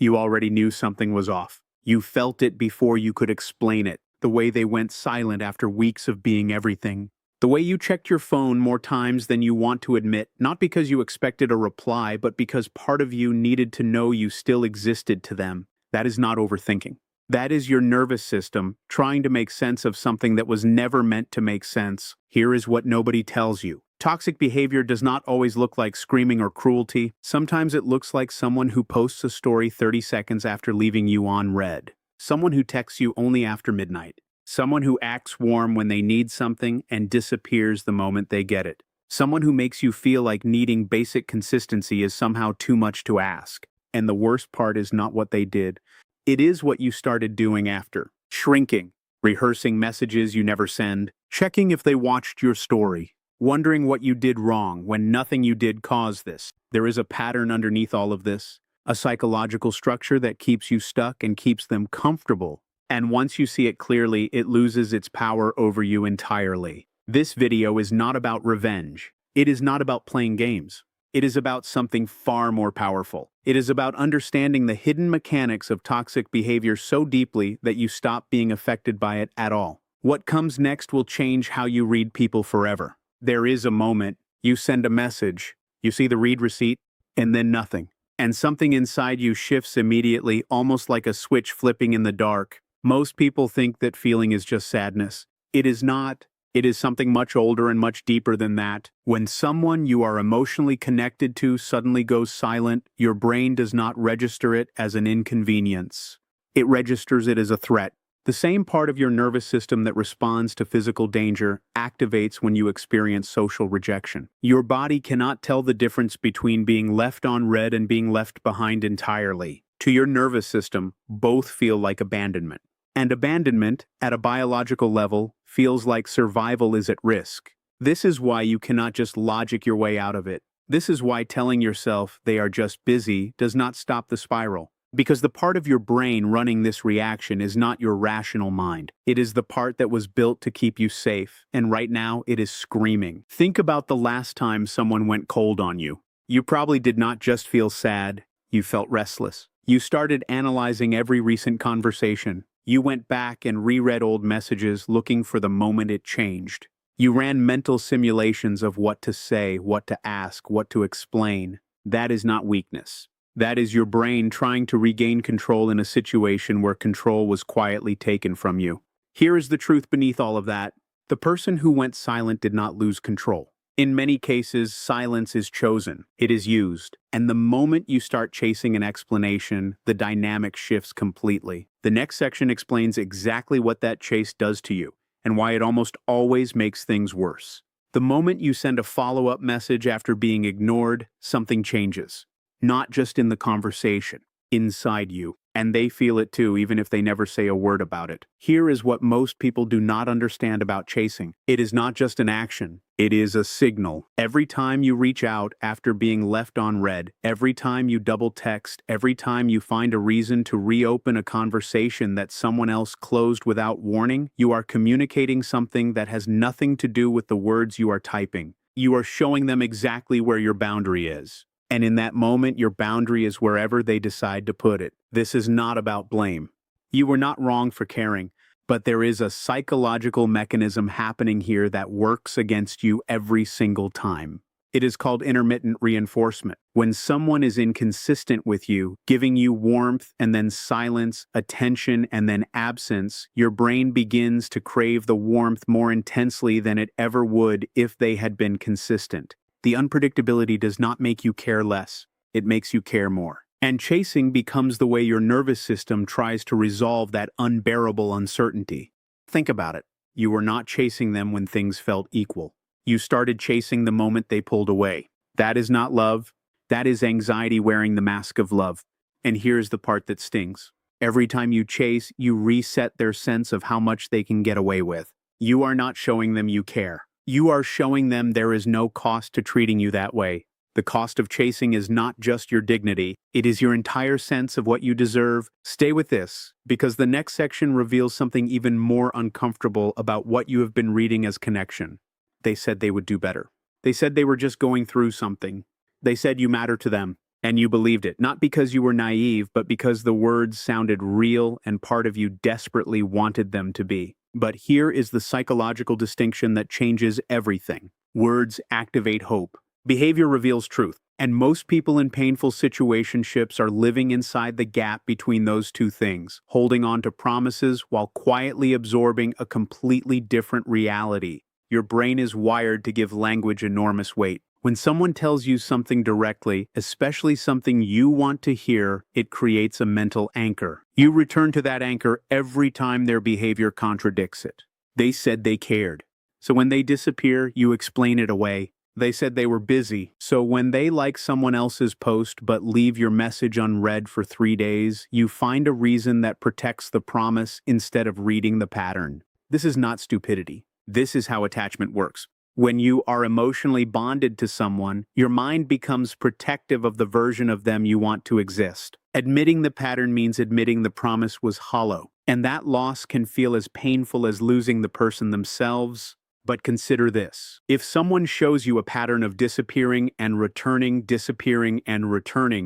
You already knew something was off. You felt it before you could explain it. The way they went silent after weeks of being everything. The way you checked your phone more times than you want to admit, not because you expected a reply, but because part of you needed to know you still existed to them. That is not overthinking. That is your nervous system trying to make sense of something that was never meant to make sense. Here is what nobody tells you. Toxic behavior does not always look like screaming or cruelty. Sometimes it looks like someone who posts a story 30 seconds after leaving you on read. Someone who texts you only after midnight. Someone who acts warm when they need something and disappears the moment they get it. Someone who makes you feel like needing basic consistency is somehow too much to ask. And the worst part is not what they did. It is what you started doing after. Shrinking, rehearsing messages you never send, checking if they watched your story, wondering what you did wrong when nothing you did caused this. There is a pattern underneath all of this, a psychological structure that keeps you stuck and keeps them comfortable. And once you see it clearly, it loses its power over you entirely. This video is not about revenge. It is not about playing games. It is about something far more powerful. It is about understanding the hidden mechanics of toxic behavior so deeply that you stop being affected by it at all. What comes next will change how you read people forever. There is a moment, you send a message, you see the read receipt, and then nothing. And something inside you shifts immediately, almost like a switch flipping in the dark. Most people think that feeling is just sadness. It is not. It is something much older and much deeper than that. When someone you are emotionally connected to suddenly goes silent, your brain does not register it as an inconvenience. It registers it as a threat. The same part of your nervous system that responds to physical danger activates when you experience social rejection. Your body cannot tell the difference between being left on red and being left behind entirely. To your nervous system, both feel like abandonment. And abandonment, at a biological level, feels like survival is at risk. This is why you cannot just logic your way out of it. This is why telling yourself they are just busy does not stop the spiral. Because the part of your brain running this reaction is not your rational mind. It is the part that was built to keep you safe, and right now it is screaming. Think about the last time someone went cold on you. You probably did not just feel sad, you felt restless. You started analyzing every recent conversation. You went back and reread old messages looking for the moment it changed. You ran mental simulations of what to say, what to ask, what to explain. That is not weakness. That is your brain trying to regain control in a situation where control was quietly taken from you. Here is the truth beneath all of that. The person who went silent did not lose control. In many cases, silence is chosen. It is used. And the moment you start chasing an explanation, the dynamic shifts completely. The next section explains exactly what that chase does to you and why it almost always makes things worse. The moment you send a follow-up message after being ignored, something changes. Not just in the conversation, inside you. And they feel it too, even if they never say a word about it. Here is what most people do not understand about chasing. It is not just an action. It is a signal. Every time you reach out after being left on red, every time you double text, every time you find a reason to reopen a conversation that someone else closed without warning, you are communicating something that has nothing to do with the words you are typing. You are showing them exactly where your boundary is. And in that moment, your boundary is wherever they decide to put it. This is not about blame. You were not wrong for caring, but there is a psychological mechanism happening here that works against you every single time. It is called intermittent reinforcement. When someone is inconsistent with you, giving you warmth and then silence, attention and then absence, your brain begins to crave the warmth more intensely than it ever would if they had been consistent. The unpredictability does not make you care less, it makes you care more. And chasing becomes the way your nervous system tries to resolve that unbearable uncertainty. Think about it. You were not chasing them when things felt equal. You started chasing the moment they pulled away. That is not love. That is anxiety wearing the mask of love. And here's the part that stings. Every time you chase, you reset their sense of how much they can get away with. You are not showing them you care. You are showing them there is no cost to treating you that way. The cost of chasing is not just your dignity, it is your entire sense of what you deserve. Stay with this, because the next section reveals something even more uncomfortable about what you have been reading as connection. They said they would do better. They said they were just going through something. They said you matter to them. And you believed it, not because you were naive, but because the words sounded real and part of you desperately wanted them to be. But here is the psychological distinction that changes everything. Words activate hope. Behavior reveals truth. And most people in painful situationships are living inside the gap between those two things, holding on to promises while quietly absorbing a completely different reality. Your brain is wired to give language enormous weight. When someone tells you something directly, especially something you want to hear, it creates a mental anchor. You return to that anchor every time their behavior contradicts it. They said they cared. So when they disappear, you explain it away. They said they were busy. So when they like someone else's post but leave your message unread for 3 days, you find a reason that protects the promise instead of reading the pattern. This is not stupidity. This is how attachment works. When you are emotionally bonded to someone, your mind becomes protective of the version of them you want to exist. Admitting the pattern means admitting the promise was hollow, and that loss can feel as painful as losing the person themselves. But consider this. If someone shows you a pattern of disappearing and returning,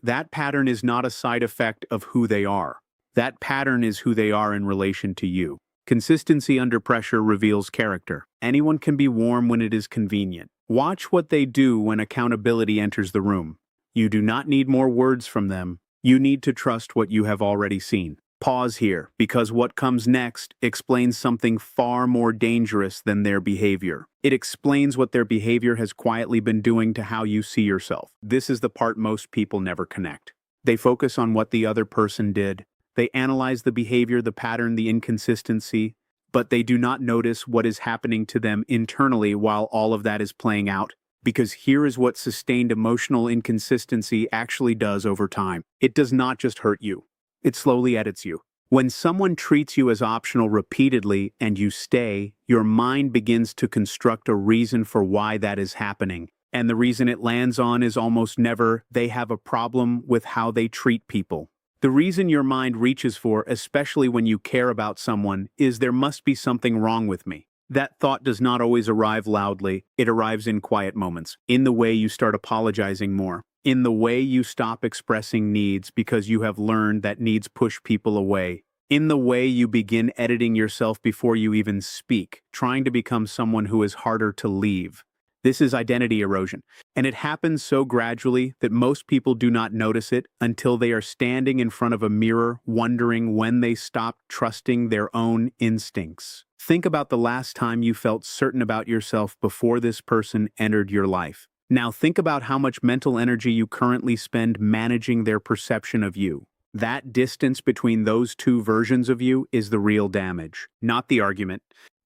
that pattern is not a side effect of who they are. That pattern is who they are in relation to you. Consistency under pressure reveals character. Anyone can be warm when it is convenient. Watch what they do when accountability enters the room. You do not need more words from them. You need to trust what you have already seen. Pause here, because what comes next explains something far more dangerous than their behavior. It explains what their behavior has quietly been doing to how you see yourself. This is the part most people never connect. They focus on what the other person did. They analyze the behavior, the pattern, the inconsistency, but they do not notice what is happening to them internally while all of that is playing out. Because here is what sustained emotional inconsistency actually does over time. It does not just hurt you. It slowly edits you. When someone treats you as optional repeatedly and you stay, your mind begins to construct a reason for why that is happening. And the reason it lands on is almost never, they have a problem with how they treat people. The reason your mind reaches for, especially when you care about someone, is there must be something wrong with me. That thought does not always arrive loudly. It arrives in quiet moments, in the way you start apologizing more, in the way you stop expressing needs because you have learned that needs push people away, in the way you begin editing yourself before you even speak, trying to become someone who is harder to leave. This is identity erosion, and it happens so gradually that most people do not notice it until they are standing in front of a mirror wondering when they stopped trusting their own instincts. Think about the last time you felt certain about yourself before this person entered your life. Now think about how much mental energy you currently spend managing their perception of you. That distance between those two versions of you is the real damage, not the argument,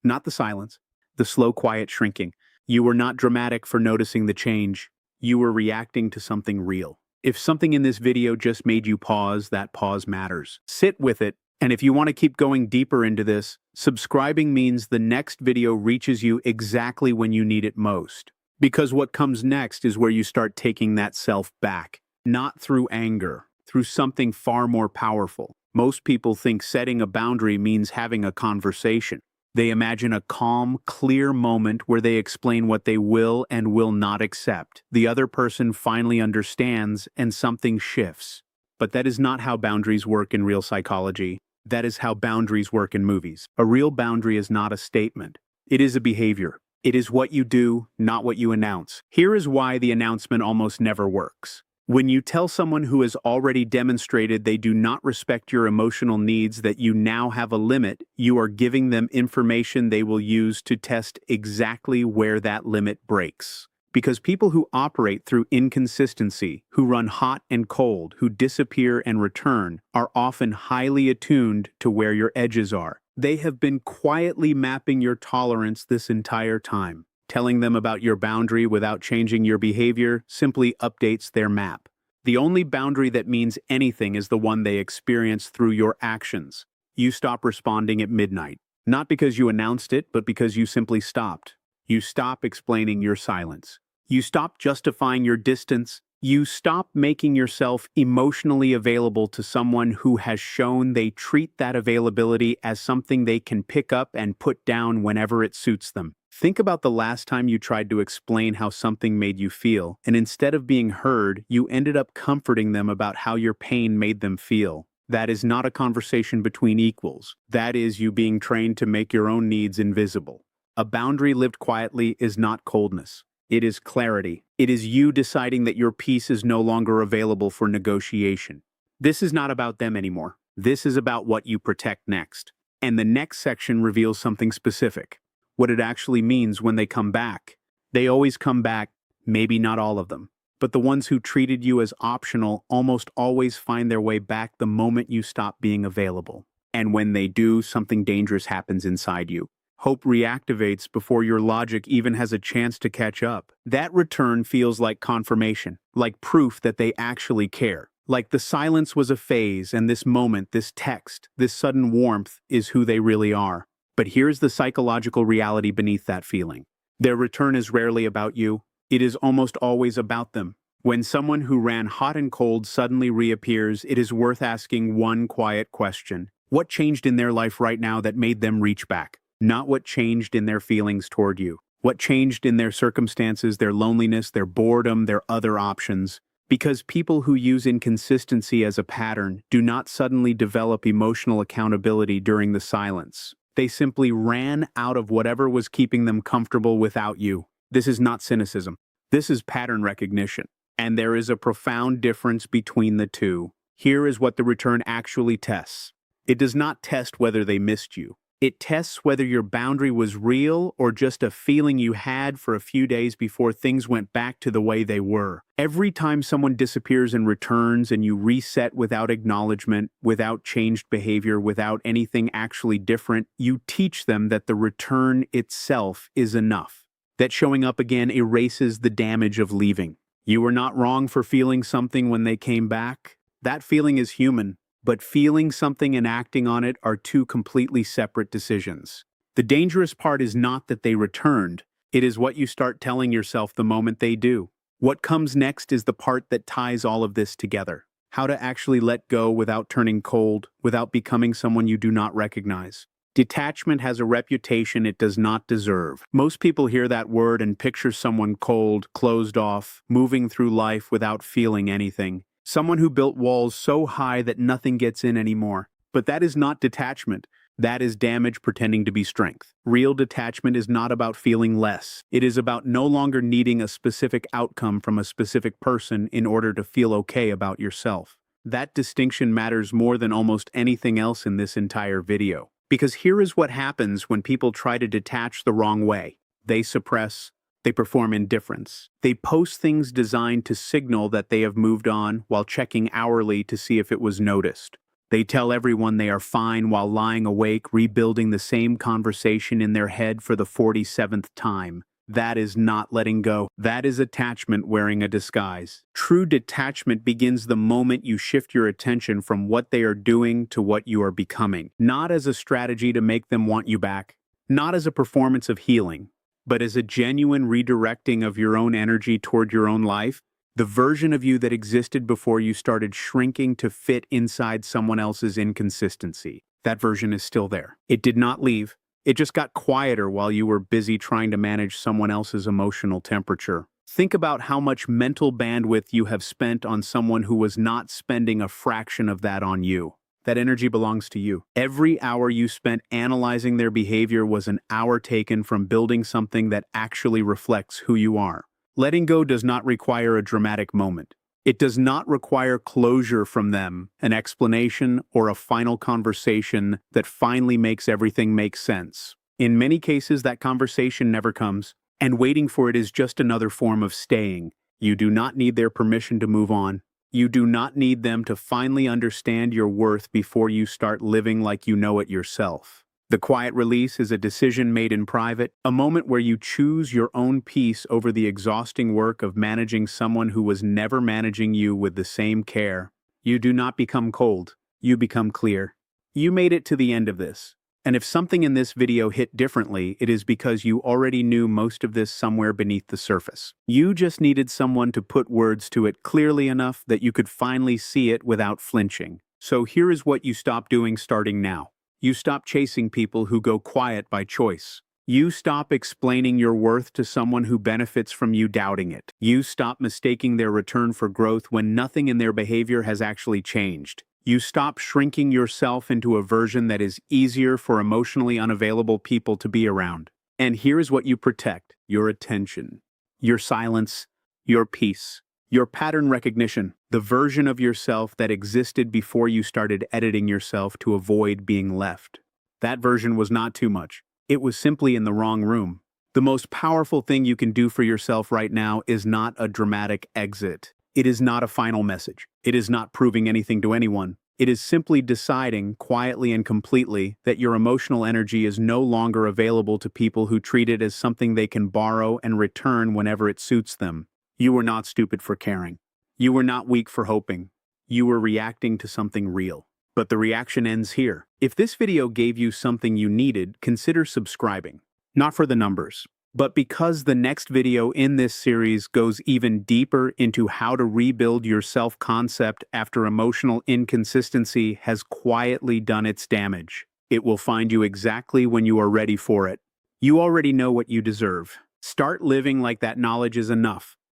not the silence, the slow, quiet shrinking. You were not dramatic for noticing the change. You were reacting to something real. If something in this video just made you pause, that pause matters. Sit with it, and if you want to keep going deeper into this, subscribing means the next video reaches you exactly when you need it most. Because what comes next is where you start taking that self back. Not through anger, through something far more powerful. Most people think setting a boundary means having a conversation. They imagine a calm, clear moment where they explain what they will and will not accept. The other person finally understands and something shifts. But that is not how boundaries work in real psychology. That is how boundaries work in movies. A real boundary is not a statement. It is a behavior. It is what you do, not what you announce. Here is why the announcement almost never works. When you tell someone who has already demonstrated they do not respect your emotional needs that you now have a limit, you are giving them information they will use to test exactly where that limit breaks. Because people who operate through inconsistency, who run hot and cold, who disappear and return, are often highly attuned to where your edges are. They have been quietly mapping your tolerance this entire time. Telling them about your boundary without changing your behavior simply updates their map. The only boundary that means anything is the one they experience through your actions. You stop responding at midnight. Not because you announced it, but because you simply stopped. You stop explaining your silence. You stop justifying your distance. You stop making yourself emotionally available to someone who has shown they treat that availability as something they can pick up and put down whenever it suits them. Think about the last time you tried to explain how something made you feel, and instead of being heard, you ended up comforting them about how your pain made them feel. That is not a conversation between equals. That is you being trained to make your own needs invisible. A boundary lived quietly is not coldness. It is clarity. It is you deciding that your peace is no longer available for negotiation. This is not about them anymore. This is about what you protect next. And the next section reveals something specific. What it actually means when they come back. They always come back, maybe not all of them. But the ones who treated you as optional almost always find their way back the moment you stop being available. And when they do, something dangerous happens inside you. Hope reactivates before your logic even has a chance to catch up. That return feels like confirmation, like proof that they actually care. Like the silence was a phase, and this moment, this text, this sudden warmth is who they really are. But here's the psychological reality beneath that feeling. Their return is rarely about you. It is almost always about them. When someone who ran hot and cold suddenly reappears, it is worth asking one quiet question. What changed in their life right now that made them reach back? Not what changed in their feelings toward you. What changed in their circumstances, their loneliness, their boredom, their other options. Because people who use inconsistency as a pattern do not suddenly develop emotional accountability during the silence. They simply ran out of whatever was keeping them comfortable without you. This is not cynicism. This is pattern recognition. And there is a profound difference between the two. Here is what the return actually tests. It does not test whether they missed you. It tests whether your boundary was real or just a feeling you had for a few days before things went back to the way they were. Every time someone disappears and returns and you reset without acknowledgement, without changed behavior, without anything actually different, you teach them that the return itself is enough. That showing up again erases the damage of leaving. You were not wrong for feeling something when they came back. That feeling is human. But feeling something and acting on it are two completely separate decisions. The dangerous part is not that they returned. It is what you start telling yourself the moment they do. What comes next is the part that ties all of this together. How to actually let go without turning cold, without becoming someone you do not recognize. Detachment has a reputation it does not deserve. Most people hear that word and picture someone cold, closed off, moving through life without feeling anything. Someone who built walls so high that nothing gets in anymore. But that is not detachment. That is damage pretending to be strength. Real detachment is not about feeling less. It is about no longer needing a specific outcome from a specific person in order to feel okay about yourself. That distinction matters more than almost anything else in this entire video. Because here is what happens when people try to detach the wrong way. They suppress. They perform indifference. They post things designed to signal that they have moved on while checking hourly to see if it was noticed. They tell everyone they are fine while lying awake, rebuilding the same conversation in their head for the 47th time. That is not letting go. That is attachment wearing a disguise. True detachment begins the moment you shift your attention from what they are doing to what you are becoming. Not as a strategy to make them want you back. Not as a performance of healing. But as a genuine redirecting of your own energy toward your own life, the version of you that existed before you started shrinking to fit inside someone else's inconsistency. That version is still there. It did not leave. It just got quieter while you were busy trying to manage someone else's emotional temperature. Think about how much mental bandwidth you have spent on someone who was not spending a fraction of that on you. That energy belongs to you. Every hour you spent analyzing their behavior was an hour taken from building something that actually reflects who you are. Letting go does not require a dramatic moment. It does not require closure from them, an explanation, or a final conversation that finally makes everything make sense. In many cases, that conversation never comes, and waiting for it is just another form of staying. You do not need their permission to move on. You do not need them to finally understand your worth before you start living like you know it yourself. The quiet release is a decision made in private, a moment where you choose your own peace over the exhausting work of managing someone who was never managing you with the same care. You do not become cold. You become clear. You made it to the end of this. And if something in this video hit differently, it is because you already knew most of this somewhere beneath the surface. You just needed someone to put words to it clearly enough that you could finally see it without flinching. So here is what you stop doing starting now. You stop chasing people who go quiet by choice. You stop explaining your worth to someone who benefits from you doubting it. You stop mistaking their return for growth when nothing in their behavior has actually changed. You stop shrinking yourself into a version that is easier for emotionally unavailable people to be around. And here's what you protect: your attention, your silence, your peace, your pattern recognition, the version of yourself that existed before you started editing yourself to avoid being left. That version was not too much. It was simply in the wrong room. The most powerful thing you can do for yourself right now is not a dramatic exit. It is not a final message. It is not proving anything to anyone. It is simply deciding, quietly and completely, that your emotional energy is no longer available to people who treat it as something they can borrow and return whenever it suits them. You were not stupid for caring. You were not weak for hoping. You were reacting to something real. But the reaction ends here. If this video gave you something you needed, consider subscribing. Not for the numbers, but because the next video in this series goes even deeper into how to rebuild your self-concept after emotional inconsistency has quietly done its damage. It will find you exactly when you are ready for it. You already know what you deserve. Start living like that knowledge is enough.